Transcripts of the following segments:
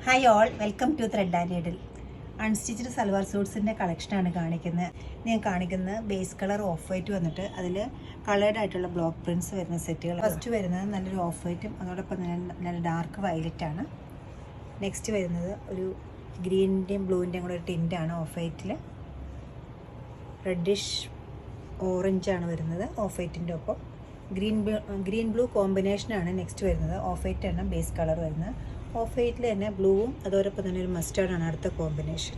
Hi all, welcome to thread and needle. Unstitched salwar സൂട്ട്സിൻ്റെ കളക്ഷനാണ് കാണിക്കുന്നത്. ഞാൻ കാണിക്കുന്നത് ബേസ് കളർ ഓഫ് വൈറ്റ് വന്നിട്ട് അതിൽ കളേർഡ് ആയിട്ടുള്ള ബ്ലോക്ക് പ്രിൻറ്റ്സ് വരുന്ന സെറ്റുകൾ. ഫസ്റ്റ് വരുന്നത് നല്ലൊരു ഓഫ് വൈറ്റും അതോടൊപ്പം തന്നെ നല്ല ഡാർക്ക് വയലറ്റാണ്. നെക്സ്റ്റ് വരുന്നത് ഒരു ഗ്രീനിൻ്റെയും ബ്ലൂവിൻ്റെയും കൂടെ ഒരു ടിൻ്റാണ് ഓഫ് വൈറ്റിൽ. റെഡിഷ് ഓറഞ്ചാണ് വരുന്നത് ഓഫ് വൈറ്റിൻ്റെ ഒപ്പം. ഗ്രീൻ ബ്ലൂ കോമ്പിനേഷനാണ് നെക്സ്റ്റ് വരുന്നത്. ഓഫ് വൈറ്റ് ആണ് ബേസ് കളർ വരുന്നത്. ഓഫ് വൈറ്റിൽ തന്നെ ബ്ലൂവും അതോടൊപ്പം തന്നെ ഒരു മസ്റ്റാർഡാണ് അടുത്ത കോമ്പിനേഷൻ.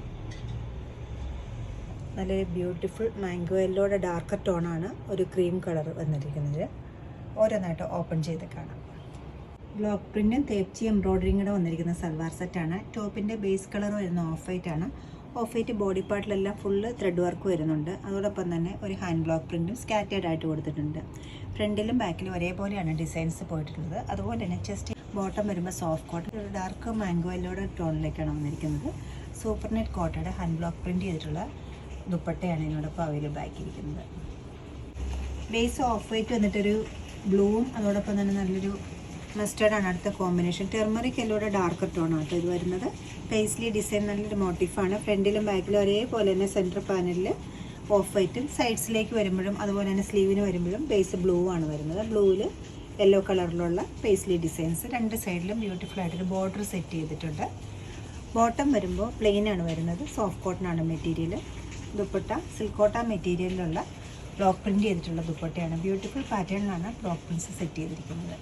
നല്ലൊരു ബ്യൂട്ടിഫുൾ മാംഗോ യെല്ലോയുടെ ഡാർക്കർ ടോണാണ് ഒരു ക്രീം കളർ വന്നിരിക്കുന്നത്. ഓരോന്നായിട്ട് ഓപ്പൺ ചെയ്ത് കാണാം. ബ്ലോക്ക് പ്രിൻറ്റും തേപ്ചി എംബ്രോയ്ഡറിയും കൂടെ വന്നിരിക്കുന്ന സൽവാർ സെറ്റാണ്. ടോപ്പിൻ്റെ ബേസ് കളർ വരുന്ന ഓഫ് വൈറ്റ് ആണ്. ഓഫ് വൈറ്റ് ബോഡി പാർട്ടിലെല്ലാം ഫുള്ള് ത്രെഡ് വർക്ക് വരുന്നുണ്ട്. അതോടൊപ്പം തന്നെ ഒരു ഹാൻഡ് ബ്ലോക്ക് പ്രിൻറ്റും സ്കാറ്റേർഡ് ആയിട്ട് കൊടുത്തിട്ടുണ്ട്. ഫ്രണ്ടിലും ബാക്കിലും ഒരേപോലെയാണ് ഡിസൈൻസ് പോയിട്ടുള്ളത്. അതുപോലെ തന്നെ ചെസ്റ്റ് ബോട്ടം വരുമ്പോൾ സോഫ്റ്റ് കോട്ടൺ ഒരു ഡാർക്ക് മാംഗോ യെല്ലോയുടെ ടോണിലേക്കാണ് വന്നിരിക്കുന്നത്. സൂപ്പർ നെറ്റ് കോട്ടയുടെ ഹാൻഡ് ബ്ലോക്ക് പ്രിൻറ്റ് ചെയ്തിട്ടുള്ള ദുപ്പട്ടയാണ് ഇതിനോടൊപ്പം അവൈലബിൾ ആക്കിയിരിക്കുന്നത്. ബേസ് ഓഫ് വൈറ്റ് വന്നിട്ടൊരു ബ്ലൂവും അതോടൊപ്പം തന്നെ നല്ലൊരു മസ്റ്റാർഡാണ് അടുത്ത കോമ്പിനേഷൻ. ടെർമറിക് യെല്ലോയുടെ ഡാർക്കർ ടോണാണ് കേട്ടോ ഇത് വരുന്നത്. പേസ്ലി ഡിസൈൻ നല്ലൊരു മോട്ടീഫാണ്. ഫ്രണ്ടിലും ബാക്കിലും ഒരേപോലെ തന്നെ സെൻറ്റർ പാനലിൽ ഓഫ് വൈറ്റും സൈഡ്സിലേക്ക് വരുമ്പോഴും അതുപോലെ തന്നെ സ്ലീവിന് വരുമ്പോഴും ബേസ് ബ്ലൂ ആണ് വരുന്നത്. ബ്ലൂവിൽ യെല്ലോ കളറിലുള്ള പേസ്ലി ഡിസൈൻസ്. രണ്ട് സൈഡിലും ബ്യൂട്ടിഫുൾ ആയിട്ടൊരു ബോർഡർ സെറ്റ് ചെയ്തിട്ടുണ്ട്. ബോട്ടം വരുമ്പോൾ പ്ലെയിൻ ആണ് വരുന്നത്. സോഫ്റ്റ് കോട്ടൺ ആണ് മെറ്റീരിയൽ. ദുപ്പട്ട സിൽക്കോട്ട മെറ്റീരിയലിലുള്ള ബ്ലോക്ക് പ്രിൻറ്റ് ചെയ്തിട്ടുള്ള ദുപ്പട്ടയാണ്. ബ്യൂട്ടിഫുൾ പാറ്റേണിലാണ് ബ്ലോക്ക് പ്രിൻറ്റ്സ് സെറ്റ് ചെയ്തിരിക്കുന്നത്.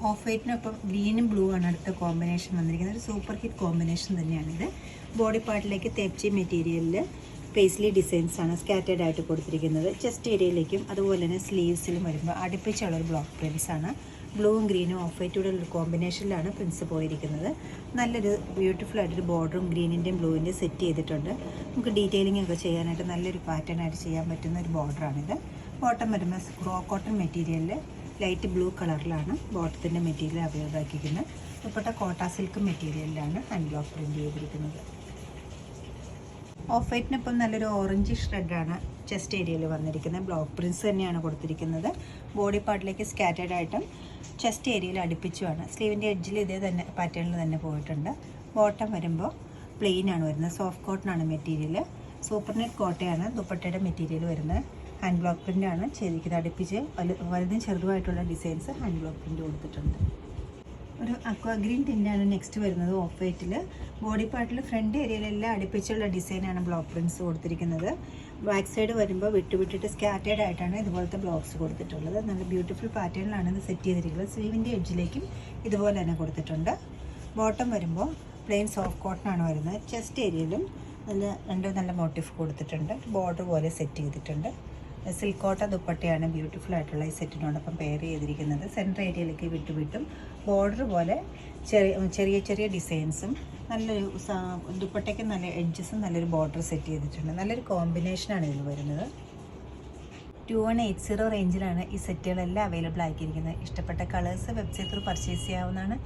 ഓഫ് വൈറ്റിനൊപ്പം ഗ്രീനും ബ്ലൂ ആണ് അടുത്ത കോമ്പിനേഷൻ വന്നിരിക്കുന്നത്. ഒരു സൂപ്പർ ഹിറ്റ് കോമ്പിനേഷൻ തന്നെയാണിത്. ബോഡി പാർട്ടിലേക്ക് തേപ്ചി മെറ്റീരിയലിൽ പേസ്ലി ഡിസൈൻസ് ആണ് സ്കാറ്റേർഡ് ആയിട്ട് കൊടുത്തിരിക്കുന്നത്. ചെസ്റ്റ് ഏരിയയിലേക്കും അതുപോലെ തന്നെ സ്ലീവ്സിലും വരുമ്പോൾ അടുപ്പിച്ചുള്ളൊരു ബ്ലോക്ക് പ്രിൻറ്റ്സ് ആണ്. ബ്ലൂവും ഗ്രീനും ഓഫ് വൈറ്റൂടെ ഒരു കോമ്പിനേഷനിലാണ് പ്രിൻറ്റ്സ് പോയിരിക്കുന്നത്. നല്ലൊരു ബ്യൂട്ടിഫുൾ ആയിട്ടൊരു ബോർഡറും ഗ്രീനിൻ്റെയും ബ്ലൂവിൻ്റെയും സെറ്റ് ചെയ്തിട്ടുണ്ട്. നമുക്ക് ഡീറ്റെയിലിംഗ് ഒക്കെ ചെയ്യാനായിട്ട് നല്ലൊരു പാറ്റേൺ ആയിട്ട് ചെയ്യാൻ പറ്റുന്ന ഒരു ബോർഡറാണിത്. ബോട്ടം വരുമ്പോൾ റോ കോട്ടൺ മെറ്റീരിയലിൽ ലൈറ്റ് ബ്ലൂ കളറിലാണ് ബോട്ടത്തിൻ്റെ മെറ്റീരിയൽ അവൈലബിൾ ആക്കിയിരിക്കുന്നത്. ദുപ്പട്ട കോട്ട സിൽക്ക് മെറ്റീരിയലിലാണ് ഹാൻഡ് ബ്ലോക്ക് പ്രിൻറ്റ് ചെയ്തിരിക്കുന്നത്. ഓഫ് വൈറ്റിനൊപ്പം നല്ലൊരു ഓറഞ്ച് ഷ്രെഡാണ് ചെസ്റ്റ് ഏരിയയിൽ വന്നിരിക്കുന്നത്. ബ്ലോക്ക് പ്രിൻറ്റ്സ് തന്നെയാണ് കൊടുത്തിരിക്കുന്നത്. ബോഡി പാർട്ടിലേക്ക് സ്കാറ്റേർഡ് ആയിട്ടും ചെസ്റ്റ് ഏരിയയിൽ അടുപ്പിച്ചുമാണ്. സ്ലീവിൻ്റെ എഡ്ജിൽ ഇതേ തന്നെ പാറ്റേണിൽ തന്നെ പോയിട്ടുണ്ട്. ബോട്ടം വരുമ്പോൾ പ്ലെയിൻ ആണ് വരുന്നത്. സോഫ്റ്റ് കോട്ടൺ ആണ് മെറ്റീരിയൽ. സൂപ്പർ നെറ്റ് കോട്ടയാണ് ദുപ്പട്ടയുടെ മെറ്റീരിയൽ വരുന്നത്. ഹാൻഡ് ബ്ലോക്ക് പ്രിൻ്റാണ് ചെയ്തിരിക്കുന്നത്. അടുപ്പിച്ച് വലുതും ചെറുതുമായിട്ടുള്ള ഡിസൈൻസ് ഹാൻഡ് ബ്ലോക്ക് പ്രിൻറ്റ് കൊടുത്തിട്ടുണ്ട്. ഒരു അക്വാ ഗ്രീൻ ടിൻ്റാണ് നെക്സ്റ്റ് വരുന്നത് ഓഫ് വൈറ്റിൽ. ബോഡി പാർട്ടിൽ ഫ്രണ്ട് ഏരിയയിലെല്ലാം അടുപ്പിച്ചുള്ള ഡിസൈനാണ് ബ്ലോക്ക് പ്രിൻറ്റ്സ് കൊടുത്തിരിക്കുന്നത്. ബാക്ക് സൈഡ് വരുമ്പോൾ വിട്ടിട്ട് സ്കാറ്റേർഡ് ആയിട്ടാണ് ഇതുപോലത്തെ ബ്ലോക്സ് കൊടുത്തിട്ടുള്ളത്. നല്ല ബ്യൂട്ടിഫുൾ പാറ്റേണിലാണ് ഇത് സെറ്റ് ചെയ്തിരിക്കുന്നത്. സ്ലീവിൻ്റെ എഡ്ജിലേക്കും ഇതുപോലെ തന്നെ കൊടുത്തിട്ടുണ്ട്. ബോട്ടം വരുമ്പോൾ പ്ലെയിൻ സോഫ്റ്റ് കോട്ടൺ ആണ് വരുന്നത്. ചെസ്റ്റ് ഏരിയയിലും നല്ല മോട്ടീഫ് കൊടുത്തിട്ടുണ്ട്. ബോർഡർ പോലെ സെറ്റ് ചെയ്തിട്ടുണ്ട്. സിൽക്കോട്ട ദുപ്പട്ടയാണ് ബ്യൂട്ടിഫുൾ ആയിട്ടുള്ള ഈ സെറ്റിനോടൊപ്പം പെയർ ചെയ്തിരിക്കുന്നത്. സെൻറ്റർ ഏരിയയിലേക്ക് വിട്ടും ബോർഡർ പോലെ ചെറിയ ഡിസൈൻസും നല്ലൊരു ദുപ്പട്ടയ്ക്ക് നല്ല എഡ്ജസും നല്ലൊരു ബോർഡർ സെറ്റ് ചെയ്തിട്ടുണ്ട്. നല്ലൊരു കോമ്പിനേഷനാണ് ഇതിൽ വരുന്നത്. 2180 റേഞ്ചിലാണ് ഈ സെറ്റുകളെല്ലാം അവൈലബിൾ ആക്കിയിരിക്കുന്നത്. ഇഷ്ടപ്പെട്ട കളേഴ്സ് വെബ്സൈറ്റ് ത്രൂ പർച്ചേസ് ചെയ്യാവുന്നതാണ്.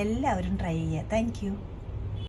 എല്ലാവരും ട്രൈ ചെയ്യുക. താങ്ക്